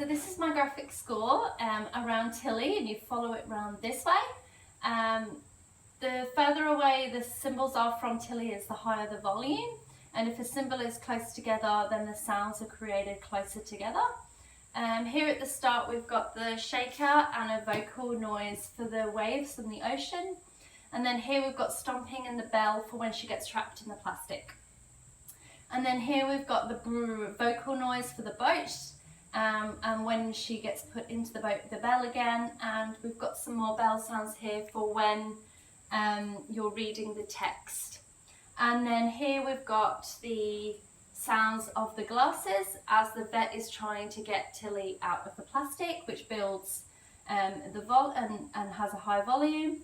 So this is my graphic score around Tilly, and you follow it around this way. The further away the symbols are from Tilly is the higher the volume, and if a symbol is close together, then the sounds are created closer together. Here at the start we've got the shaker and a vocal noise for the waves from the ocean, and then here we've got stomping and the bell for when she gets trapped in the plastic. And then here we've got the vocal noise for the boat, and when she gets put into the boat, the bell again, and we've got some more bell sounds here for when you're reading the text. And then here we've got the sounds of the glasses as the vet is trying to get Tilly out of the plastic, which builds and has a high volume.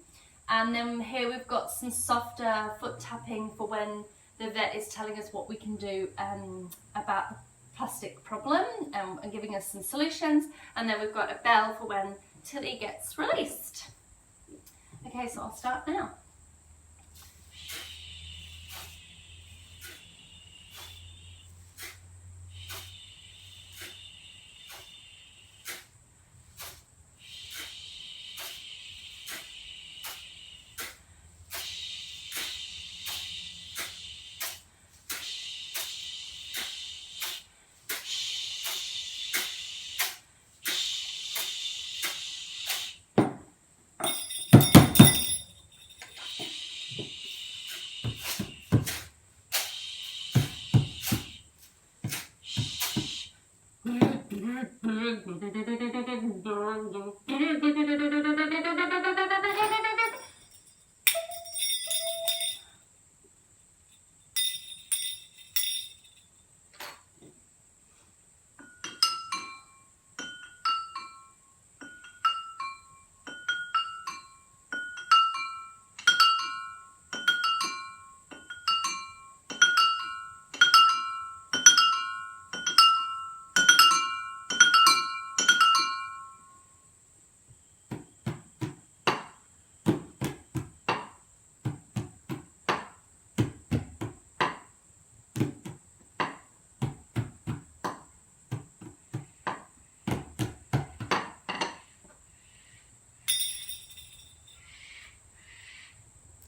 And then here we've got some softer foot tapping for when the vet is telling us what we can do about the plastic problem and giving us some solutions. And then we've got a bell for when Tilly gets released. Okay, so I'll start now.